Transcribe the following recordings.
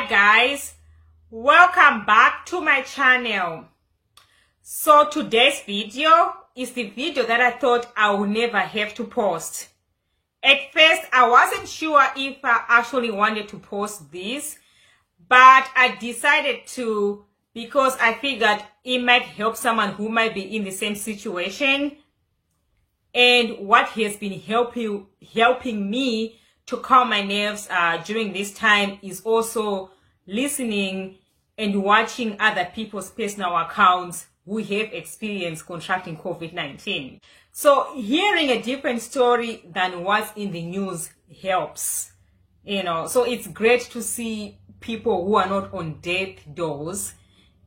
Hi guys, welcome back to my channel. So today's video is the video that I thought I would never have to post. At first I wasn't sure if I actually wanted to post this, but I decided to because I figured it might help someone who might be in the same situation. And what has been helping me to calm my nerves during this time is also listening and watching other people's personal accounts who have experienced contracting COVID-19. So hearing a different story than what's in the news helps, so it's great to see people who are not on death doors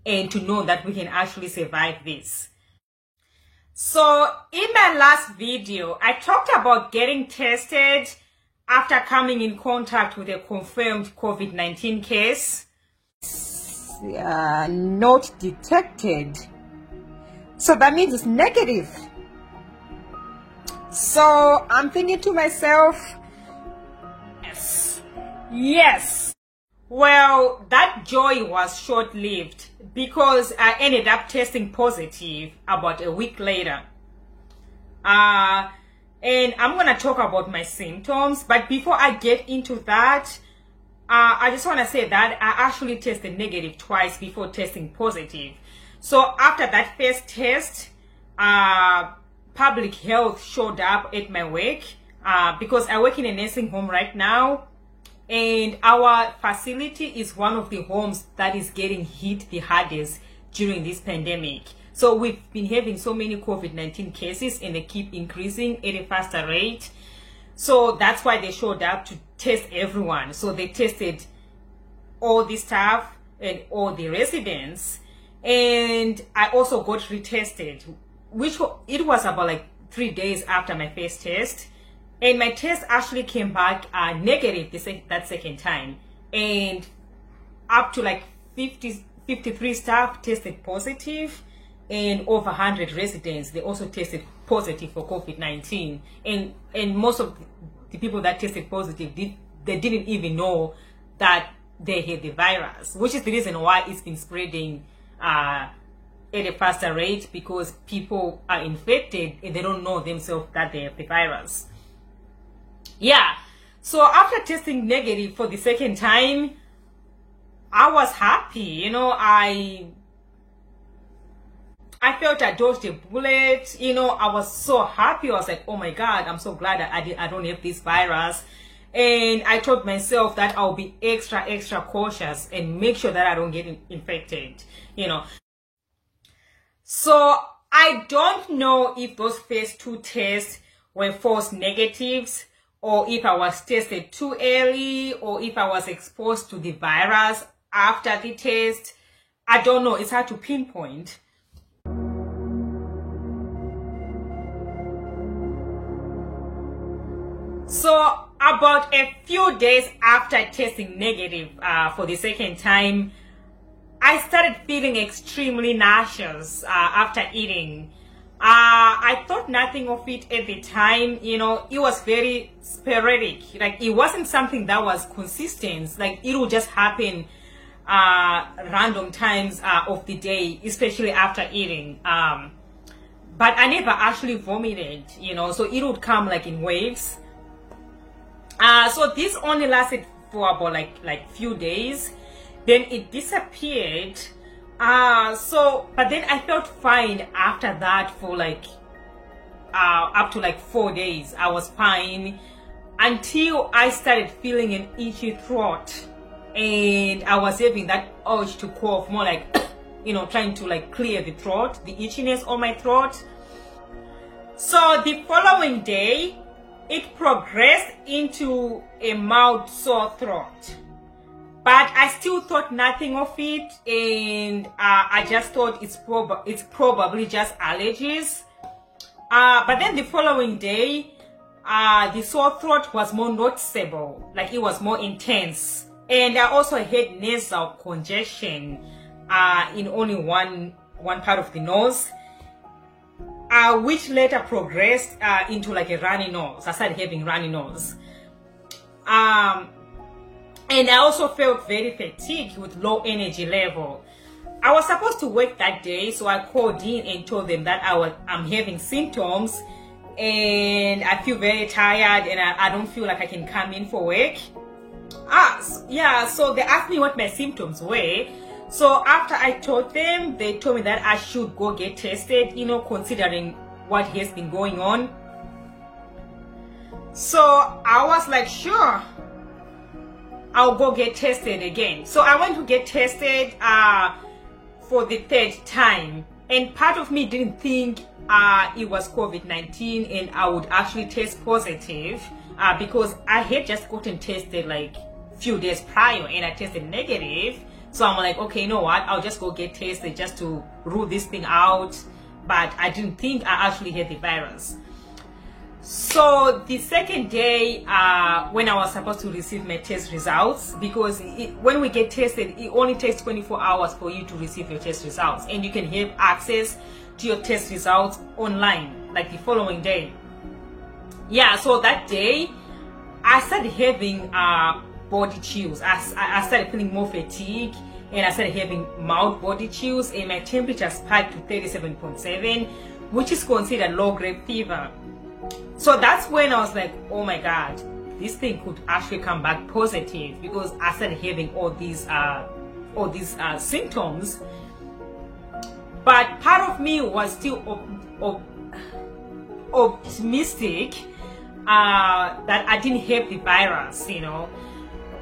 and to know that we can actually survive this. So in my last video, I talked about getting tested after coming in contact with a confirmed COVID-19 case. Not detected. So that means it's negative. So I'm thinking to myself, yes. Well, that joy was short-lived because I ended up testing positive about a week later. And I'm going to talk about my symptoms. But before I get into that, I just want to say that I actually tested negative twice before testing positive. So after that first test, public health showed up at my work because I work in a nursing home right now. And our facility is one of the homes that is getting hit the hardest during this pandemic. So we've been having so many COVID-19 cases and they keep increasing at a faster rate. So that's why they showed up to test everyone. So they tested all the staff and all the residents. And I also got retested, it was about like 3 days after my first test. And my test actually came back negative that second time. And up to like 53 staff tested positive. And over 100 residents, they also tested positive for COVID-19. And most of the people that tested positive, they didn't even know that they had the virus, which is the reason why it's been spreading at a faster rate, because people are infected and they don't know themselves that they have the virus. Yeah, so after testing negative for the second time, I was happy. I felt I dodged a bullet. I was so happy. I was like, oh my God, I'm so glad I don't have this virus. And I told myself that I'll be extra cautious and make sure that I don't get infected, So I don't know if those first two tests were false negatives, or if I was tested too early, or if I was exposed to the virus after the test. I don't know. It's hard to pinpoint. So about a few days after testing negative for the second time, I started feeling extremely nauseous after eating. I thought nothing of it at the time. It was very sporadic. Like, it wasn't something that was consistent. Like, it would just happen random times of the day, especially after eating. But I never actually vomited, so it would come like in waves. So this only lasted for about like few days. Then it disappeared. But then I felt fine after that for up to 4 days. I was fine until I started feeling an itchy throat, and I was having that urge to cough, more like trying to clear the throat, the itchiness on my throat. So the following day, it progressed into a mild sore throat. But I still thought nothing of it, and I just thought it's probably just allergies. But then the following day, the sore throat was more noticeable, like it was more intense. And I also had nasal congestion in only one part of the nose, which later progressed into a runny nose. I started having runny nose. And And I also felt very fatigued with low energy level. I was supposed to work that day, so I called in and told them that I'm having symptoms and I feel very tired and I don't feel like I can come in for work. Yeah, so they asked me what my symptoms were. So after I told them, they told me that I should go get tested, you know, considering what has been going on. So I was like, sure, I'll go get tested again. So I went to get tested for the third time, and part of me didn't think it was COVID-19 and I would actually test positive because I had just gotten tested like a few days prior and I tested negative. So I'm like, okay, you know what, I'll just go get tested just to rule this thing out. But I didn't think I actually had the virus. So the second day, when I was supposed to receive my test results, because when we get tested, it only takes 24 hours for you to receive your test results, and you can have access to your test results online, like the following day. Yeah, so that day, I started having body chills. I started feeling more fatigue, and I started having mild body chills, and my temperature spiked to 37.7, which is considered low-grade fever. So that's when I was like, oh my God, this thing could actually come back positive, because I started having all these symptoms. But part of me was still optimistic that I didn't have the virus, you know.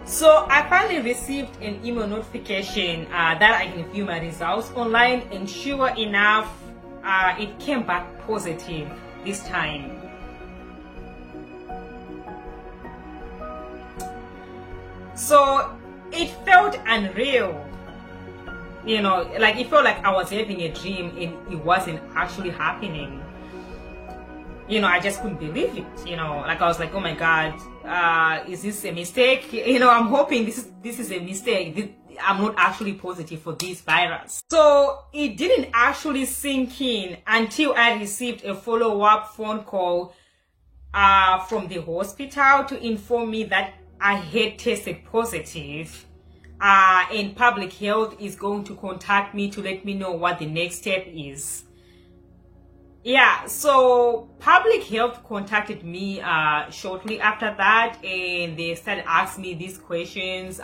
So I finally received an email notification that I can view my results online, and sure enough, it came back positive this time. So it felt unreal, you know, like it felt like I was having a dream and it wasn't actually happening. You know, I just couldn't believe it, you know, like I was like, oh my God, is this a mistake? You know, I'm hoping this is a mistake. I'm not actually positive for this virus. So it didn't actually sink in until I received a follow-up phone call from the hospital to inform me that I had tested positive, and public health is going to contact me to let me know what the next step is. Yeah, so public health contacted me shortly after that, and they started asking me these questions: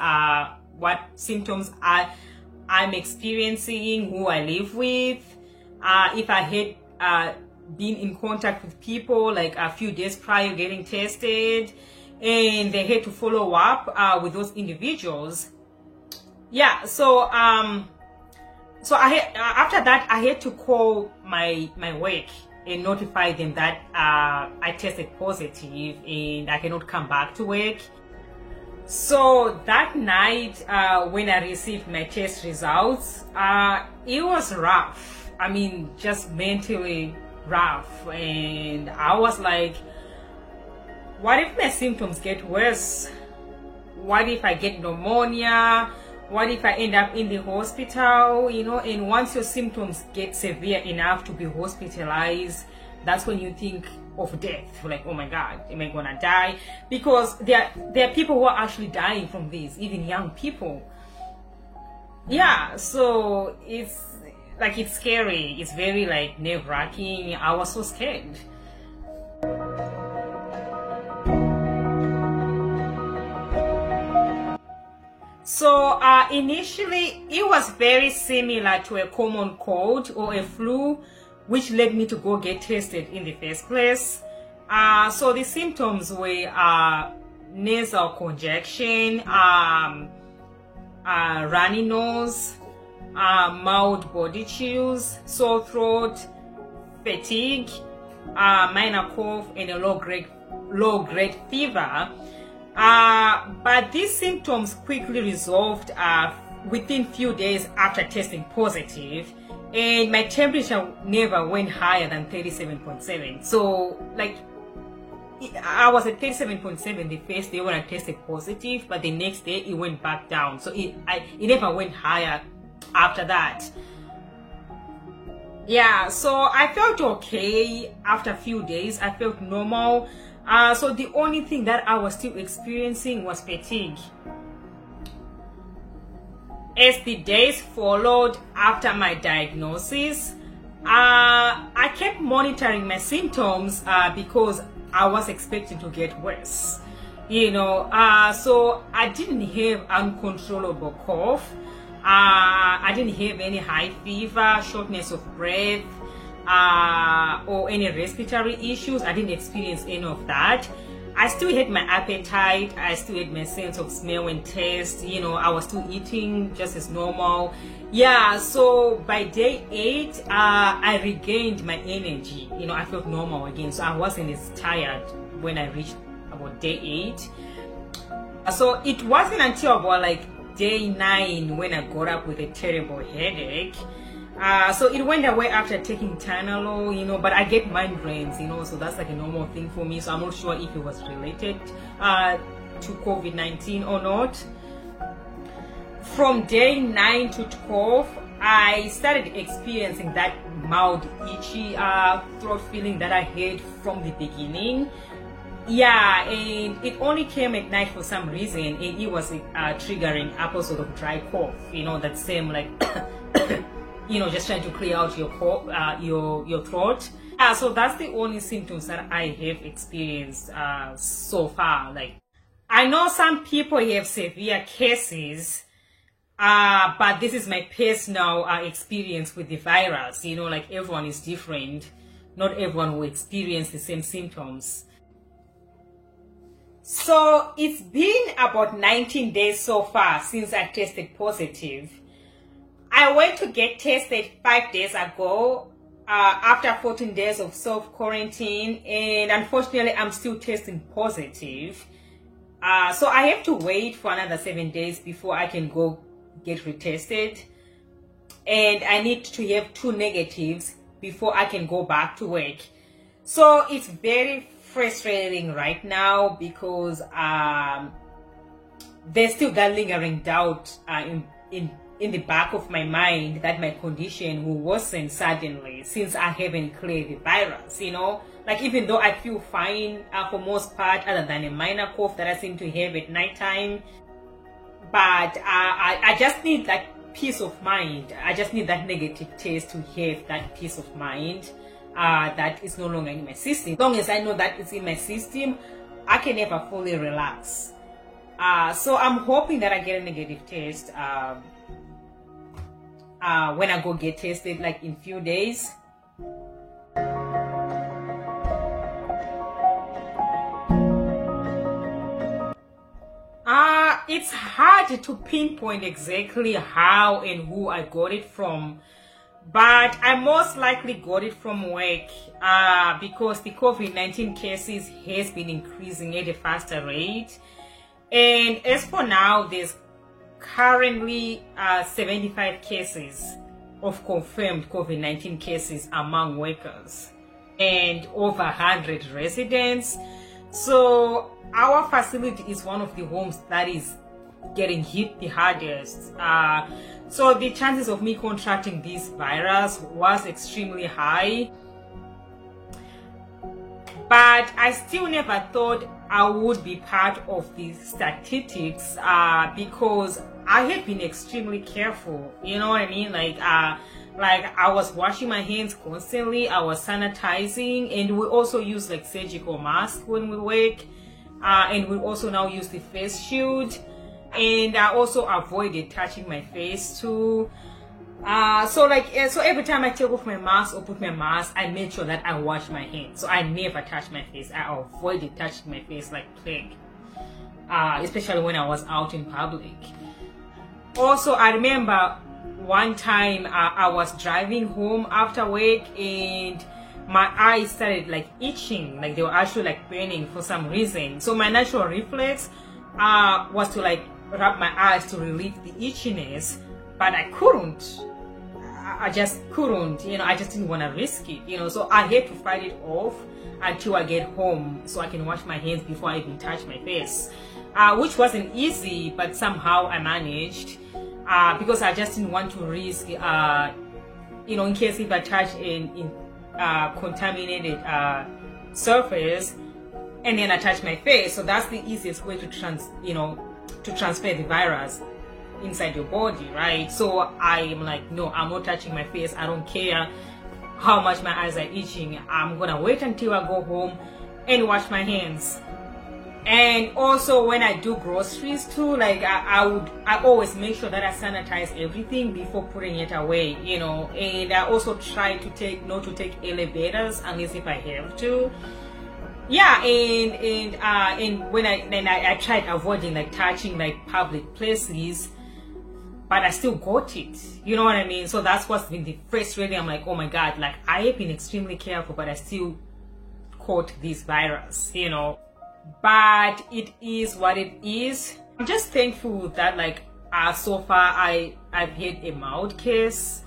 what symptoms I'm experiencing, who I live with, if I had been in contact with people like a few days prior getting tested. And they had to follow up with those individuals. Yeah, so so after that I had to call my work and notify them that I tested positive and I cannot come back to work. So that night when I received my test results, it was rough. I mean, just mentally rough, and I was like, what if my symptoms get worse? What if I get pneumonia? What if I end up in the hospital? You know, and once your symptoms get severe enough to be hospitalized, that's when you think of death. Like, oh my God, am I gonna die? Because there are people who are actually dying from this, even young people. Yeah, so it's like, it's scary. It's very like nerve-wracking. I was so scared. So initially it was very similar to a common cold or a flu, which led me to go get tested in the first place. So the symptoms were nasal congestion, runny nose, mild body chills, sore throat, fatigue, minor cough, and a low-grade fever. But these symptoms quickly resolved within few days after testing positive, and my temperature never went higher than 37.7. So like, I was at 37.7 the first day when I tested positive, but the next day it went back down. So it never went higher after that. Yeah, so I felt okay after a few days. I felt normal. So the only thing that I was still experiencing was fatigue. As the days followed after my diagnosis, I kept monitoring my symptoms because I was expecting to get worse. So I didn't have uncontrollable cough. I didn't have any high fever, shortness of breath, or any respiratory issues. I didn't experience any of that. I still had my appetite. I still had my sense of smell and taste. I was still eating just as normal. Yeah, so by day 8, I regained my energy. I felt normal again. So I wasn't as tired when I reached about day 8. So it wasn't until about like day 9 when I got up with a terrible headache. So it went away after taking Tylenol, but I get migraines, so that's like a normal thing for me. So I'm not sure if it was related to COVID-19 or not. From day 9 to 12, I started experiencing that mild itchy throat feeling that I had from the beginning. Yeah, and it only came at night for some reason, and it was triggering episode of dry cough, that same like just trying to clear out your cough, your throat. So that's the only symptoms that I have experienced so far. Like, I know some people have severe cases, but this is my personal experience with the virus. Like, everyone is different. Not everyone will experience the same symptoms. So it's been about 19 days so far since I tested positive. I went to get tested 5 days ago after 14 days of self-quarantine, and unfortunately I'm still testing positive. So I have to wait for another 7 days before I can go get retested, and I need to have 2 negatives before I can go back to work. So it's very frustrating right now because there's still that lingering doubt in the back of my mind that my condition will worsen suddenly since I haven't cleared the virus. Like, even though I feel fine for most part, other than a minor cough that I seem to have at nighttime, but I just need that peace of mind. I just need that negative test to have that peace of mind that is no longer in my system. As long as I know that it's in my system, I can never fully relax. So I'm hoping that I get a negative test when I go get tested, like in few days. It's hard to pinpoint exactly how and who I got it from, but I most likely got it from work because the COVID-19 cases has been increasing at a faster rate. And as for now, there's currently 75 cases of confirmed COVID-19 cases among workers and over 100 residents. So our facility is one of the homes that is getting hit the hardest. So the chances of me contracting this virus was extremely high. But I still never thought I would be part of the statistics because I had been extremely careful. You know what I mean? Like I was washing my hands constantly. I was sanitizing, and we also use like surgical masks when we work. And we also now use the face shield. And I also avoided touching my face too. So every time I take off my mask or put my mask, I made sure that I wash my hands. So I never touch my face. I avoided touching my face like plague, especially when I was out in public. Also, I remember one time I was driving home after work and my eyes started like itching, like they were actually like burning for some reason. So my natural reflex was to like rub my eyes to relieve the itchiness, but I couldn't. I just couldn't, I just didn't want to risk it, so I had to fight it off until I get home so I can wash my hands before I even touch my face, which wasn't easy, but somehow I managed because I just didn't want to risk, in case if I touch in contaminated surface and then I touch my face. So that's the easiest way to transfer the virus. inside your body, right? So I am like, no, I'm not touching my face. I don't care how much my eyes are itching. I'm gonna wait until I go home and wash my hands. And also when I do groceries too, like I always make sure that I sanitize everything before putting it away, you know. And I also try to not to take elevators unless if I have to. Yeah, and when I tried avoiding like touching like public places, but I still got it. You know what I mean? So that's what's been the frustrating. I'm like, oh my God, like I have been extremely careful, but I still caught this virus, you know. But it is what it is. I'm just thankful that like so far I've had a mild case.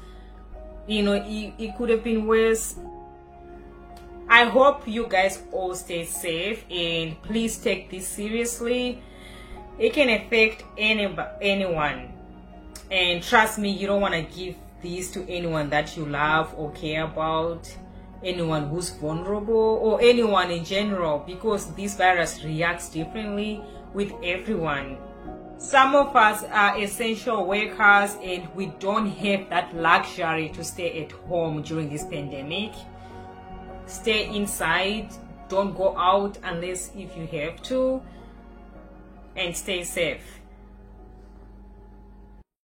You know, it could have been worse. I hope you guys all stay safe and please take this seriously. It can affect anyone, and trust me, you don't want to give this to anyone that you love or care about, anyone who's vulnerable, or anyone in general, because this virus reacts differently with everyone. Some of us are essential workers and we don't have that luxury to stay at home during this pandemic. Stay inside, don't go out unless if you have to, and stay safe.